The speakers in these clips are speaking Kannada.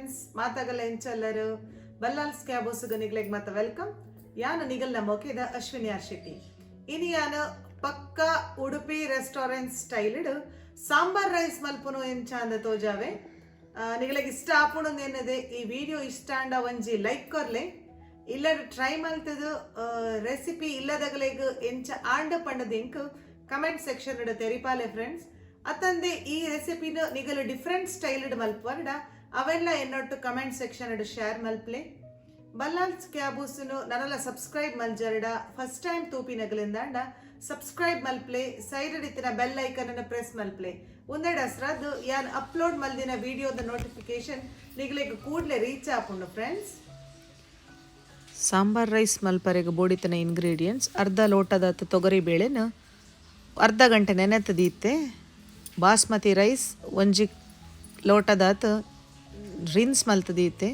ಫ್ರೆಂಡ್ಸ್ ಮಾತಾಗಲ್ಲ ಎಂಚಲ್ಲರು ಬಲ್ಲಾಲ್ಸ್ ಕ್ಯಾಬೋಸುಗ ನಿಗ್ಲೆಗ್ ಮತ್ತೆ ವೆಲ್ಕಮ್ ಯಾನು ನಿಗಲ್ ನಮ್ಮೋಕೆದ ಅಶ್ವಿನಿ ಆರ್ ಶೆಟ್ಟಿ ಇನಿ ಯಾನು ಪಕ್ಕ Udupi restaurant styled sambar rice ಮಲ್ಪುನು ಎಂಚಾಂದ ತೋಜಾವೆ ನಿಗಲೆಗ್ ಇಷ್ಟ ಆಪುಣು ಎನ್ನದೆ ಈ ವಿಡಿಯೋ ಇಷ್ಟ ಅಂಡ ಒಂಜಿ ಲೈಕ್ ಕೊರ್ಲೆ ಇಲ್ಲದ ಟ್ರೈ ಮಲ್ತದು ರೆಸಿಪಿ ಇಲ್ಲದಗಲೆಗ್ ಎಂಚ ಆಂಡ ಪಂಡದ ಇಂಕ್ ಕಮೆಂಟ್ ಸೆಕ್ಷನ್ ಇಡ ತೆರಿಪಾಲೆ ಫ್ರೆಂಡ್ಸ್ ಅತ್ತಂದೆ ಈ ರೆಸಿಪಿನ ನಿಗಲು ಡಿಫ್ರೆಂಟ್ ಸ್ಟೈಲ್ಡ್ ಮಲ್ಪಂಡ ಅವೆಲ್ಲ ಎನ್ನೊಟ್ಟು ಕಮೆಂಟ್ ಸೆಕ್ಷನ್ ಇಡ ಶೇರ್ ಮಲ್ಪ್ಲೆ ಬಲ್ಲಾಲ್ಸ್ ಕ್ಯಾಬೂಸುನು ನನ್ನಲ್ಲ ಸಬ್ಸ್ಕ್ರೈಬ್ ಮಲ್ಜರ್ಡ ಫಸ್ಟ್ ಟೈಮ್ ತೂಪಿನಗಲಿಂದಾಂಡ ಸಬ್ಸ್ಕ್ರೈಬ್ ಮಲ್ಪ್ಲೆ ಸೈಡ್ ಇತ್ತಿನ ಬೆಲ್ ಐಕನ್ ಅನ್ನು ಪ್ರೆಸ್ ಮಲ್ಪ್ಲೆ ಒಂದೆರಡು ಅಸ್ರದ್ದು ಯಾನ್ ಅಪ್ಲೋಡ್ ಮಲ್ದಿನ ವಿಡಿಯೋದ ನೋಟಿಫಿಕೇಶನ್ ನಿಗಲಿಗೆ ಕೂಡಲೇ ರೀಚ್ ಆಪುಂಡು ಫ್ರೆಂಡ್ಸ್. ಸಾಂಬಾರ್ ರೈಸ್ ಮಲ್ಪರೆಗೆ ಬೋಡಿತನ ಇಂಗ್ರೀಡಿಯೆಂಟ್ಸ್ ಅರ್ಧ ಲೋಟದ ತೊಗರಿ ಬೇಳೆನ ಅರ್ಧ ಗಂಟೆ ನೆನೆತದೀತೆ. ಬಾಸ್ಮತಿ ರೈಸ್ ಒಂಜಿ ಲೋಟದಾತ ರಿನ್ಸ್ ಮಲ್ತದೀತೆ.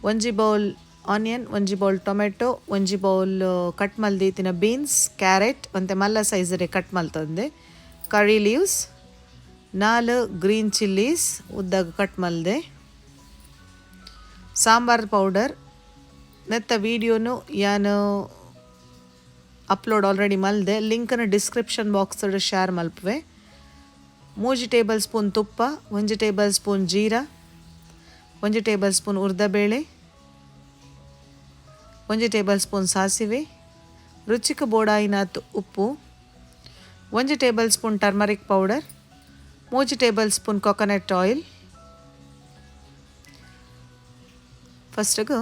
ಒಂಜಿ ಬೌಲ್ ಆನಿಯನ್, ಒಂಜಿ ಬೌಲ್ ಟೊಮೆಟೊ, ಒಂಜಿ ಬೌಲ್ ಕಟ್ ಮಲ್ದೀತಿನ ಬೀನ್ಸ್, ಕ್ಯಾರೆಟ್ ಒಂತೆ ಮಲ್ಲ ಸೈಜರೆ ಕಟ್ ಮಲ್ತಂದೆ. ಕರಿ ಲೀವ್ಸ್ 4 ಗ್ರೀನ್ ಚಿಲ್ಲೀಸ್ ಉದ್ದಾಗ ಕಟ್ ಮಲ್ದೆ. ಸಾಂಬಾರ್ ಪೌಡರ್ ನೆತ್ತ ವಿಡಿಯೋನು ಯಾನು ಅಪ್ಲೋಡ್ ಆಲ್ರೆಡಿ ಮಲ್ದೆ, ಲಿಂಕನ್ನು ಡಿಸ್ಕ್ರಿಪ್ಷನ್ ಬಾಕ್ಸ್ ಶೇರ್ ಮಲ್ಪುವೆ. 3 ಟೇಬಲ್ ಸ್ಪೂನ್ ತುಪ್ಪ, 1 ಟೇಬಲ್ ಸ್ಪೂನ್ ಜೀರಾ, 1 ಟೇಬಲ್ ಸ್ಪೂನ್ ಉರ್ದಬೇಳೆ, 1 ಟೇಬಲ್ ಸ್ಪೂನ್ ಸಾಸಿವೆ, ರುಚಿಗೆ ಬೋಡಾಯಿನಾತ್ ಉಪ್ಪು, 1 tablespoon turmeric powder, 3 tablespoon coconut oil. ಫಸ್ಟಿಗೆ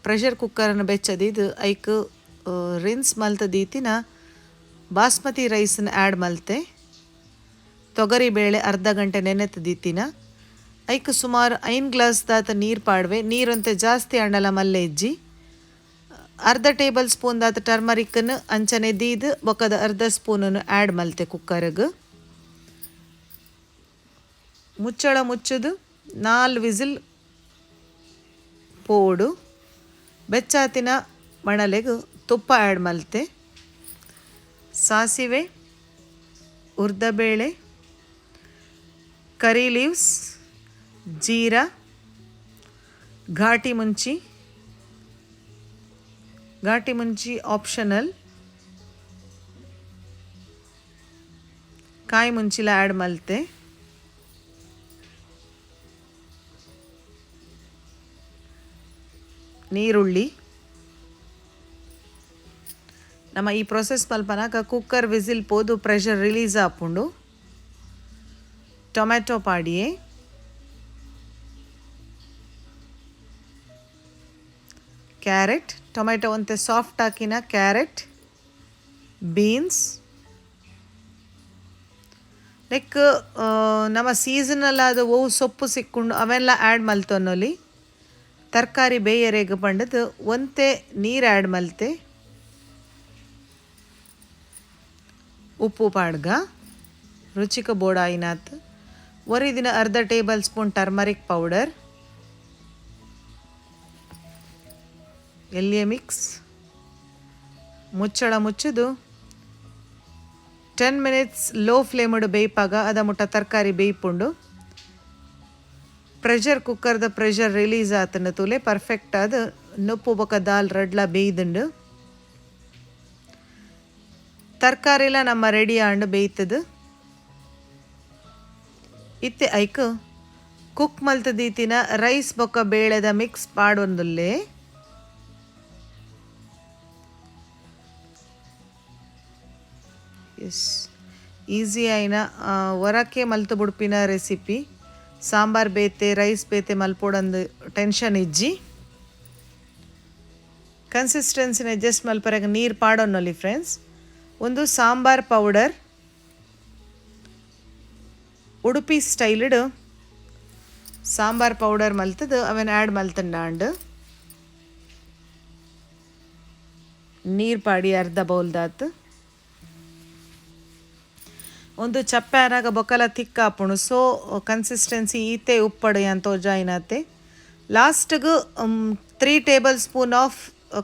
ಪ್ರೆಷರ್ ಕುಕ್ಕರನ್ನು ಬೆಚ್ಚದಿದ್ದು ಐಕ್ ರಿನ್ಸ್ ಮಲ್ತದೀತಿನ ಬಾಸ್ಮತಿ ರೈಸನ್ನ ಆ್ಯಡ್ ಮಲ್ತೆ. ತೊಗರಿ ಬೇಳೆ ಅರ್ಧ ಗಂಟೆ ನೆನೆತದೀತಿನ ಐಕ್ ಸುಮಾರು 5 ಗ್ಲಾಸ್ ದಾತ ನೀರು ಪಾಡ್ವೆ. ನೀರಂತೆ ಜಾಸ್ತಿ ಅಂಡಲ ಮಲ್ಲೆ ಇಜ್ಜಿ ಅರ್ಧ ಟೇಬಲ್ ಸ್ಪೂನ್ ದಾತ ಟರ್ಮರಿಕ್ಕನ್ನು ಅಂಚನೆ ದೀದು ಬೊಕ್ಕದ ಅರ್ಧ ಸ್ಪೂನನ್ನು ಆ್ಯಡ್ ಮಲ್ತೆ ಕುಕ್ಕರ್ಗೆ. ಮುಚ್ಚಳ ಮುಚ್ಚದು 4 ವಿಸಿಲ್ ಪೋಡು. ಬೆಚ್ಚಾತಿನ ಮಣಲೆಗೆ ತುಪ್ಪ ಆ್ಯಡ್ ಮಲ್ತೆ. ಸಾಸಿವೆ, ಉರ್ದಬೇಳೆ, ಕರಿ ಲೀವ್ಸ್, ಜೀರಾ, ಘಾಟಿ ಮುಂಚಿ ಆಪ್ಷನಲ್, ಕಾಯಿ ಮುಂಚಿಲ ಆ್ಯಡ್ ಮಲ್ತೆ. ನೀರುಳ್ಳಿ. ನಮ್ಮ ಈ ಪ್ರೊಸೆಸ್ ಮಲ್ಪನಾಗ ಕುಕ್ಕರ್ ವಿಸಿಲ್ ಪೋದು ಪ್ರೆಷರ್ ರಿಲೀಸ್ ಆಪುಂಡು. ಟೊಮೆಟೊ ಪಾಡಿಯೇ, ಕ್ಯಾರೆಟ್, ಟೊಮೆಟೊ ಒಂತೆ ಸಾಫ್ಟ್ ಹಾಕಿನ ಕ್ಯಾರೆಟ್, ಬೀನ್ಸ್ ಲೈಕ್ ನಮ್ಮ ಸೀಸನಲ್ ಆದ ಓವು ಸೊಪ್ಪು ಸಿಕ್ಕೊಂಡು ಅವೆಲ್ಲ ಆ್ಯಡ್ ಮಲ್ತೊನ್ನೊಲಿ. ತರಕಾರಿ ಬೇಯರೆಗೆ ಪಂಡದು ಒಂತೆ ನೀರು ಆ್ಯಡ್ ಮಲ್ತೆ. ಉಪ್ಪು ಪಾಡ್ಗ ರುಚಿಗೆ ಬೋಡಾಯಿನಾತ್. ಒರಿದಿನ ಅರ್ಧ ಟೇಬಲ್ ಸ್ಪೂನ್ ಟರ್ಮರಿಕ್ ಪೌಡರ್, ಎಲ್ಲಿಯ ಮಿಕ್ಸ್. ಮುಚ್ಚಳ ಮುಚ್ಚದು 10 ಮಿನಿಟ್ಸ್ ಲೋ ಫ್ಲೇಮಡು ಬೇಯ್ಪಾಗ ಅದ ಮುಟ್ಟ ತರಕಾರಿ ಬೇಯ್ಪುಂಡು. ಪ್ರೆಷರ್ ಕುಕ್ಕರ್ದ ಪ್ರೆಷರ್ ರಿಲೀಸ್ ಆತನ ತೂಲೆ ಪರ್ಫೆಕ್ಟ್ ಆದ ನೊಪ್ಪು ಬೊಕ ದಾಲ್ ರಡ್ಲ ಬೇಯ್ದುಂಡು. ತರಕಾರಿಲ ನಮ್ಮ ರೆಡಿ ಆಂಡು ಬೇಯ್ತದು. ಇತ್ತೆ ಐಕ್ ಕುಕ್ ಮಲ್ತದೀತಿನ ರೈಸ್ ಬೊಕ್ಕ ಬೇಳೆದ ಮಿಕ್ಸ್ ಪಾಡೊಂದುಲ್ಲೆ. ಎಸ್ ಈಸಿ ಆಯ್ನ ಹೊರಕ್ಕೆ ಮಲ್ತು ಬುಡ್ಪಿನ ರೆಸಿಪಿ. ಸಾಂಬಾರ್ ಬೇತೆ ರೈಸ್ ಬೇತೆ ಮಲ್ಪೋಡಂದು ಟೆನ್ಷನ್ ಇಜ್ಜಿ. ಕನ್ಸಿಸ್ಟೆನ್ಸಿನ ಅಡ್ಜಸ್ಟ್ ಮಲ್ಪರಾಗ ನೀರು ಪಾಡೋನ್ನೊಲಿ ಫ್ರೆಂಡ್ಸ್. ಒಂದು sambar powder Udupi styled sambar powder ಮಲ್ತದು ಅವನ್ ಆ್ಯಡ್ ಮಲ್ತಂಡಾಂಡು. ನೀರು ಪಾಡಿ ಅರ್ಧ ಬೌಲ್ದಾತು. ಒಂದು ಚಪ್ಪೆ ಅನಾಗ ಬೊಕ್ಕಲ ತಿಕ್ಕ ಆಪುಣು. ಸೊ ಕನ್ಸಿಸ್ಟೆನ್ಸಿ ಈತೆ ಉಪ್ಪಡು ಅಂತ ತೋಜಾಯಿನತೆ. ಲಾಸ್ಟ್ಗೆ 3 ಟೇಬಲ್ ಸ್ಪೂನ್ ಆಫ್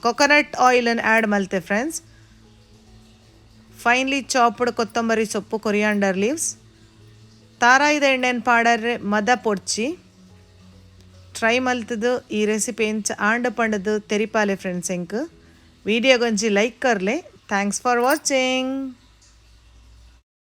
ಕೊಕೊನಟ್ ಆಯಿಲನ್ನು ಆ್ಯಡ್ ಮಲ್ತೆ ಫ್ರೆಂಡ್ಸ್. ಫೈನ್ಲಿ ಚಾಪ್ಡ್ ಕೊತ್ತಂಬರಿ ಸೊಪ್ಪು, ಕೊರಿಯಾಂಡರ್ ಲೀವ್ಸ್, ತಾರಾಯಿದ ಎಣ್ಣೆನ ಪಾಡರೆ ಮದ ಪೊಡ್ಚಿ, ಟ್ರೈ ಮಲ್ತದು ಈ ರೆಸಿಪಿ ಎಂಚ ಆಂಡ ಪಂಡದು ತೆರಿಪಾಲೆ ಫ್ರೆಂಡ್ಸ್ ಎಂಕ್ ವಿಡಿಯೋಗೊಂಜಿ ಲೈಕ್ ಕರ್ಲೆ ಥ್ಯಾಂಕ್ಸ್ ಫಾರ್ ವಾಚಿಂಗ್.